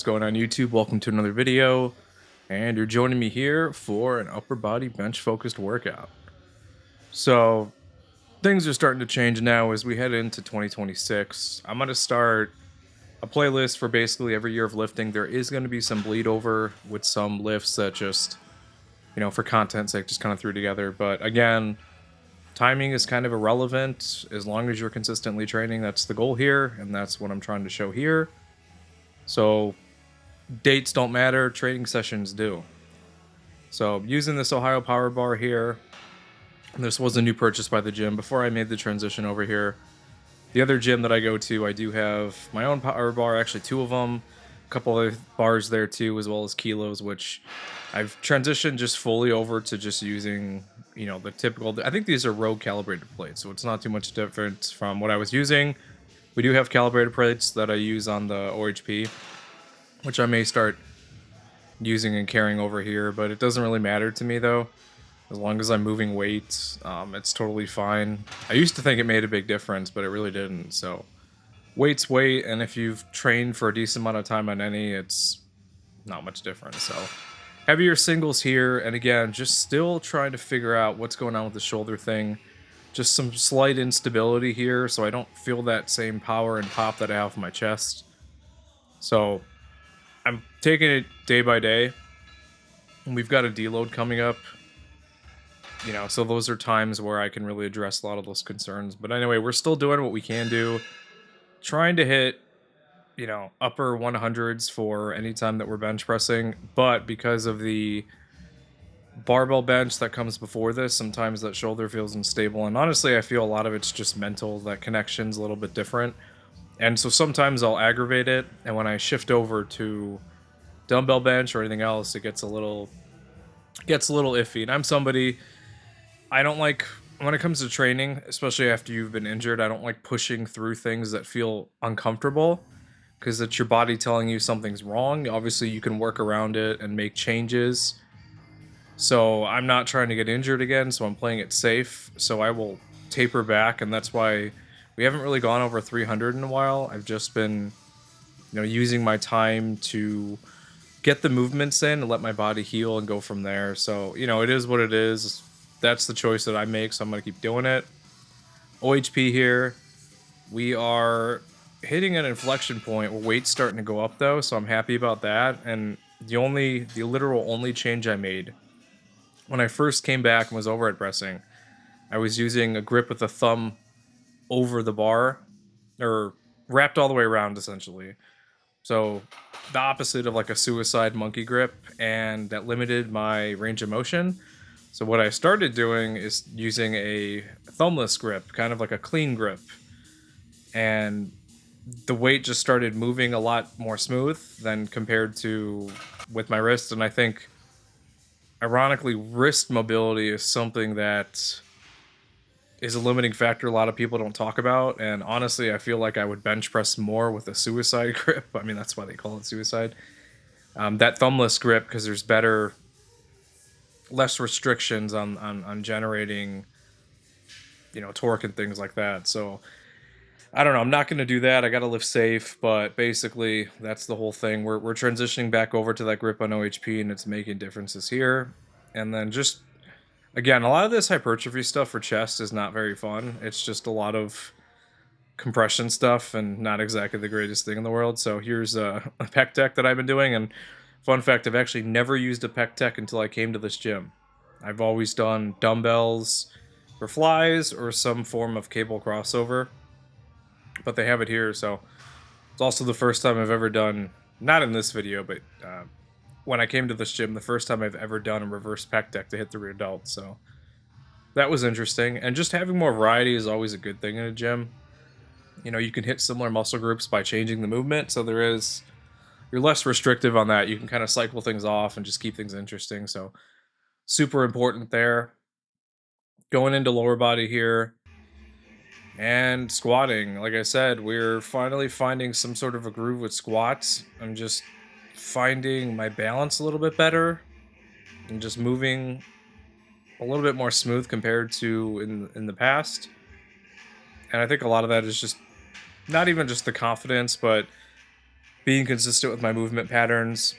What's going on YouTube? Welcome to another video, and you're joining me here for an upper body bench focused workout. So things are starting to change now as we head into 2026. I'm going to start a playlist for basically every year of lifting. There is going to be some bleed over with some lifts that just, for content's sake, just kind of threw together. But again, timing is kind of irrelevant as long as you're consistently training. That's the goal here, and that's what I'm trying to show here. So dates don't matter, training sessions do. So using this Ohio Power Bar here, this was a new purchase by the gym before I made the transition over here. The other gym that I go to, I do have my own power bar, actually two of them, a couple other bars there too, as well as kilos, which I've transitioned just fully over to just using, the typical, I think these are Rogue calibrated plates, so it's not too much different from what I was using. We do have calibrated plates that I use on the OHP, which I may start using and carrying over here, but it doesn't really matter to me though. As long as I'm moving weight, it's totally fine. I used to think it made a big difference, but it really didn't. So weight's weight, and if you've trained for a decent amount of time on any, it's not much different. So heavier singles here, and again, just still trying to figure out what's going on with the shoulder thing. Just some slight instability here, so I don't feel that same power and pop that I have in my chest. So I'm taking it day by day, and we've got a deload coming up. So those are times where I can really address a lot of those concerns. But anyway, we're still doing what we can do, trying to hit, upper 100s for any time that we're bench pressing. But because of the barbell bench that comes before this, sometimes that shoulder feels unstable. And honestly, I feel a lot of it's just mental. That connection's a little bit different. And so sometimes I'll aggravate it. And when I shift over to dumbbell bench or anything else, it gets a little iffy. And I'm somebody, I don't like, when it comes to training, especially after you've been injured, I don't like pushing through things that feel uncomfortable, because it's your body telling you something's wrong. Obviously, you can work around it and make changes. So I'm not trying to get injured again, so I'm playing it safe. So I will taper back, and that's why we haven't really gone over 300 in a while. I've just been, using my time to get the movements in and let my body heal and go from there. So, it is what it is. That's the choice that I make, so I'm going to keep doing it. OHP here. We are hitting an inflection point where weight's starting to go up, though, so I'm happy about that. And the literal only change I made when I first came back and was over at pressing, I was using a grip with a thumb over the bar, or wrapped all the way around, essentially. So the opposite of like a suicide monkey grip, and that limited my range of motion. So what I started doing is using a thumbless grip, kind of like a clean grip. And the weight just started moving a lot more smooth than compared to with my wrist. And I think, ironically, wrist mobility is something that is a limiting factor a lot of people don't talk about. And honestly, I feel like I would bench press more with a suicide grip. I mean, that's why they call it suicide. That thumbless grip, because there's less restrictions on generating, torque and things like that. So I don't know. I'm not going to do that. I got to lift safe, but basically that's the whole thing. We're transitioning back over to that grip on OHP, and it's making differences here. And then just, again, a lot of this hypertrophy stuff for chest is not very fun. It's just a lot of compression stuff and not exactly the greatest thing in the world. So here's a pec deck that I've been doing. And fun fact, I've actually never used a pec deck until I came to this gym. I've always done dumbbells for flies or some form of cable crossover, but they have it here. So it's also the first time I've ever done, not in this video, but when I came to this gym, the first time I've ever done a reverse pec deck to hit the rear delt. So that was interesting. And just having more variety is always a good thing in a gym. You can hit similar muscle groups by changing the movement. So you're less restrictive on that. You can kind of cycle things off and just keep things interesting. So super important there. Going into lower body here and squatting. Like I said, we're finally finding some sort of a groove with squats. I'm just finding my balance a little bit better and just moving a little bit more smooth compared to in the past. And I think a lot of that is just not even just the confidence, but being consistent with my movement patterns,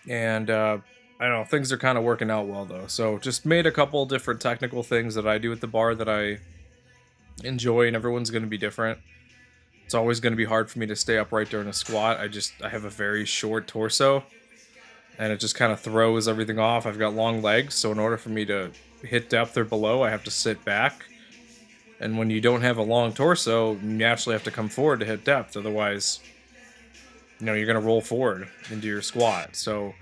and I don't know, things are kind of working out well though. So just made a couple different technical things that I do at the bar that I enjoy, and everyone's going to be different. It's always going to be hard for me to stay upright during a squat. I have a very short torso, and it just kind of throws everything off. I've got long legs, so in order for me to hit depth or below, I have to sit back. And when you don't have a long torso, you naturally have to come forward to hit depth. Otherwise, you're going to roll forward into your squat. So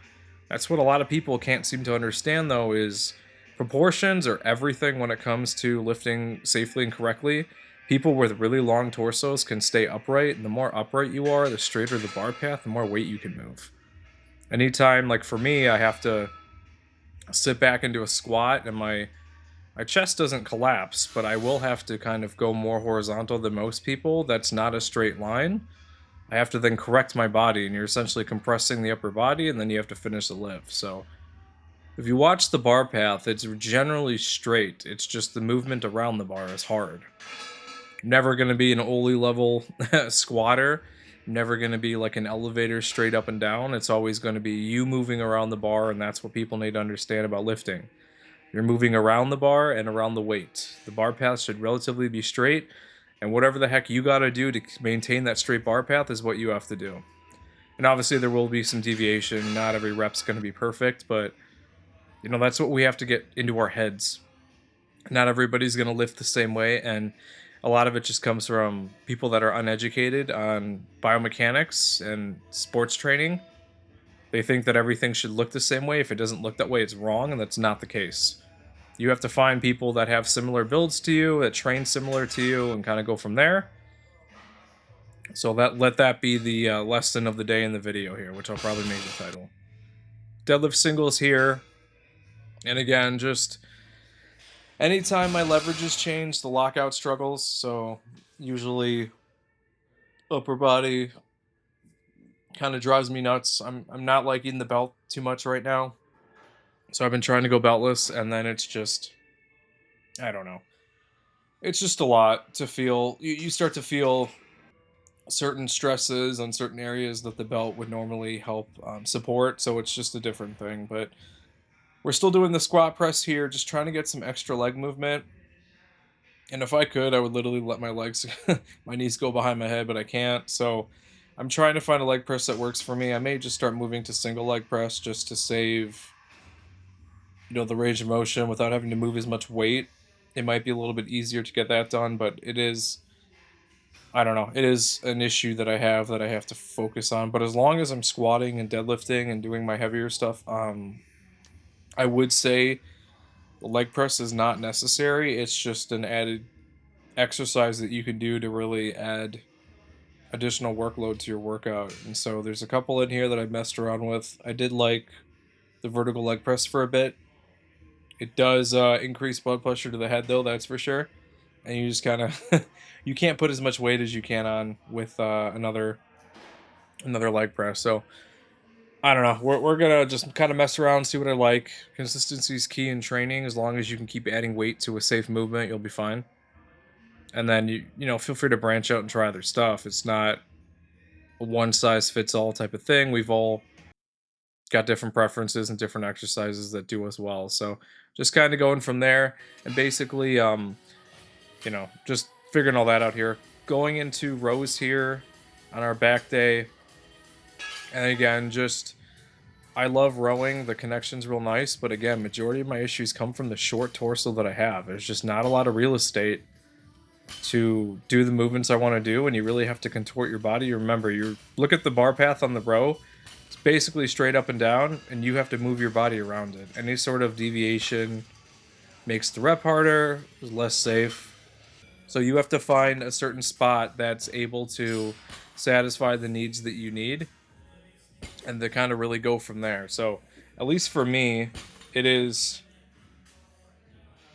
that's what a lot of people can't seem to understand, though, is proportions are everything when it comes to lifting safely and correctly. People with really long torsos can stay upright, and the more upright you are, the straighter the bar path, the more weight you can move. Anytime, like for me, I have to sit back into a squat, and my chest doesn't collapse, but I will have to kind of go more horizontal than most people. That's not a straight line. I have to then correct my body, and you're essentially compressing the upper body, and then you have to finish the lift. So if you watch the bar path, it's generally straight. It's just the movement around the bar is hard. Never going to be an Oli level squatter. Never going to be like an elevator straight up and down. It's always going to be you moving around the bar, and that's what people need to understand about lifting. You're moving around the bar and around the weight. The bar path should relatively be straight, and whatever the heck you got to do to maintain that straight bar path is what you have to do. And obviously there will be some deviation. Not every rep's going to be perfect, but that's what we have to get into our heads. Not everybody's going to lift the same way, and a lot of it just comes from people that are uneducated on biomechanics and sports training. They think that everything should look the same way. If it doesn't look that way, it's wrong, and that's not the case. You have to find people that have similar builds to you, that train similar to you, and kind of go from there. So let that be the lesson of the day in the video here, which I'll probably make the title. Deadlift singles here. And again, just anytime my leverages change, the lockout struggles. So usually upper body kind of drives me nuts. I'm not liking the belt too much right now. So I've been trying to go beltless, and then it's just, I don't know. It's just a lot to feel. You start to feel certain stresses on certain areas that the belt would normally help support. So it's just a different thing. But we're still doing the squat press here, just trying to get some extra leg movement. And if I could, I would literally let my legs, my knees go behind my head, but I can't. So I'm trying to find a leg press that works for me. I may just start moving to single leg press just to save, the range of motion without having to move as much weight. It might be a little bit easier to get that done, but it is, I don't know, it is an issue that I have to focus on. But as long as I'm squatting and deadlifting and doing my heavier stuff, I would say the leg press is not necessary. It's just an added exercise that you can do to really add additional workload to your workout. And so there's a couple in here that I've messed around with. I did like the vertical leg press for a bit. It does increase blood pressure to the head, though, that's for sure. And you just kind of you can't put as much weight as you can on with another leg press. So I don't know. We're gonna just kind of mess around, see what I like. Consistency is key in training. As long as you can keep adding weight to a safe movement, you'll be fine. And then feel free to branch out and try other stuff. It's not a one size fits all type of thing. We've all got different preferences and different exercises that do us well. So just kind of going from there, and basically just figuring all that out here. Going into rows here on our back day. And again, just I love rowing. The connection's real nice, but again, majority of my issues come from the short torso that I have. There's just not a lot of real estate to do the movements I want to do, and you really have to contort your body. Remember, you look at the bar path on the row, it's basically straight up and down, and you have to move your body around it. Any sort of deviation makes the rep harder, less safe. So you have to find a certain spot that's able to satisfy the needs that you need, and to kind of really go from there. So at least for me, it is,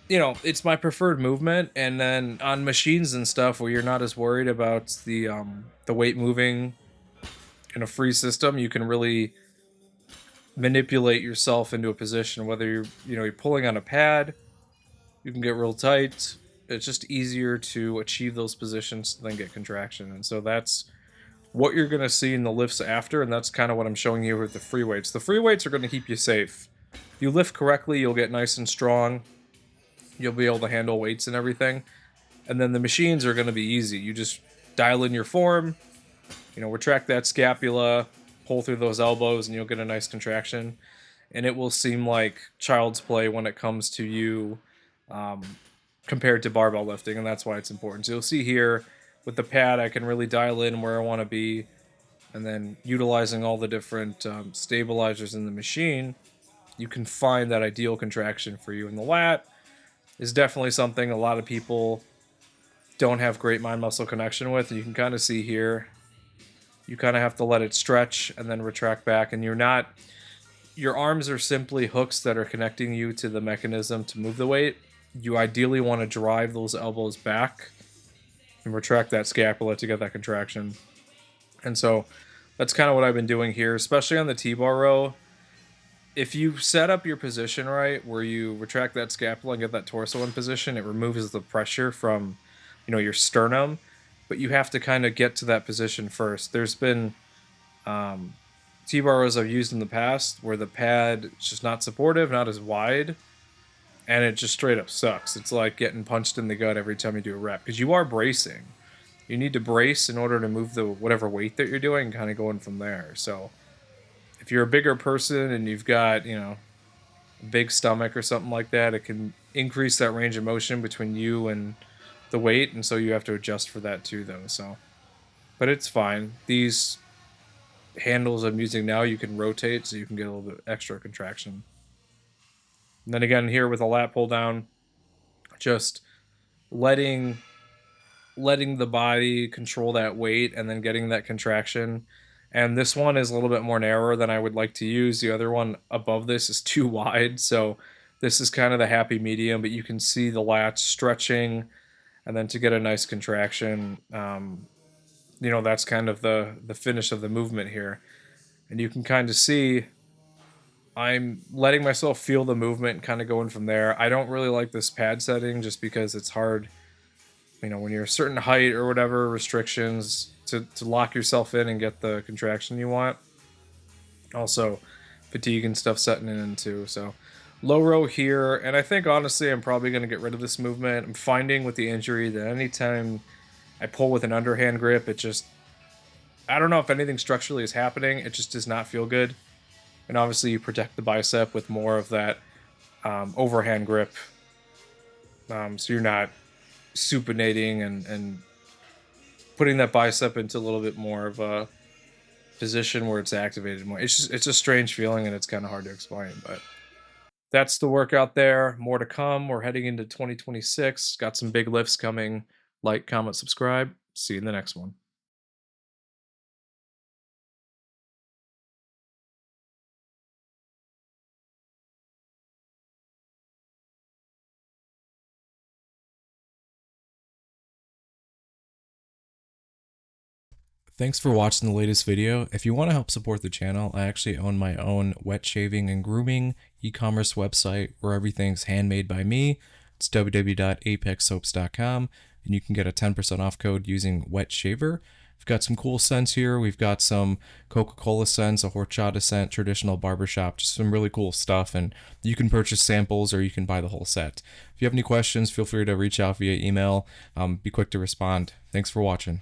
it's my preferred movement. And then on machines and stuff where you're not as worried about the weight moving in a free system, you can really manipulate yourself into a position, whether you're pulling on a pad, you can get real tight. It's just easier to achieve those positions than get contraction. And so that's what you're going to see in the lifts after, and that's kind of what I'm showing you with the free weights. The free weights are going to keep you safe. If you lift correctly, you'll get nice and strong. You'll be able to handle weights and everything. And then the machines are going to be easy. You just dial in your form, retract that scapula, pull through those elbows, and you'll get a nice contraction. And it will seem like child's play when it comes to you compared to barbell lifting, and that's why it's important. So you'll see here with the pad, I can really dial in where I want to be, and then utilizing all the different stabilizers in the machine, you can find that ideal contraction for you. And the lat is definitely something a lot of people don't have great mind-muscle connection with. You can kind of see here, you kind of have to let it stretch and then retract back, and your arms are simply hooks that are connecting you to the mechanism to move the weight. You ideally want to drive those elbows back and retract that scapula to get that contraction. And so that's kind of what I've been doing here, especially on the T-bar row. If you set up your position right, where you retract that scapula and get that torso in position, it removes the pressure from, your sternum. But you have to kind of get to that position first. There's been T-bar rows I've used in the past where the pad is just not supportive, not as wide, and it just straight up sucks. It's like getting punched in the gut every time you do a rep, because you are bracing. You need to brace in order to move the whatever weight that you're doing, kind of going from there. So if you're a bigger person and you've got, a big stomach or something like that, it can increase that range of motion between you and the weight, and so you have to adjust for that too, though. So, but it's fine. These handles I'm using now, you can rotate so you can get a little bit extra contraction. And then again here with a lat pull down, just letting the body control that weight and then getting that contraction. And this one is a little bit more narrow than I would like to use. The other one above this is too wide, so this is kind of the happy medium, but you can see the lats stretching, and then to get a nice contraction, that's kind of the finish of the movement here. And you can kind of see I'm letting myself feel the movement, kind of going from there. I don't really like this pad setting just because it's hard, when you're a certain height or whatever, restrictions, to lock yourself in and get the contraction you want. Also, fatigue and stuff setting in too. So low row here, and I think honestly I'm probably going to get rid of this movement. I'm finding with the injury that anytime I pull with an underhand grip, I don't know if anything structurally is happening, it just does not feel good. And obviously you protect the bicep with more of that overhand grip, so you're not supinating and putting that bicep into a little bit more of a position where it's activated more. It's a strange feeling, and it's kind of hard to explain, but that's the workout there. More to come. We're heading into 2026. Got some big lifts coming. Like, comment, subscribe. See you in the next one. Thanks for watching the latest video. If you want to help support the channel, I actually own my own wet shaving and grooming e-commerce website where everything's handmade by me. It's www.apexsoaps.com, and you can get a 10% off code using wet shaver. We've got some cool scents here. We've got some Coca-Cola scents, a horchata scent, traditional barbershop, just some really cool stuff. And you can purchase samples or you can buy the whole set. If you have any questions, feel free to reach out via email. Be quick to respond. Thanks for watching.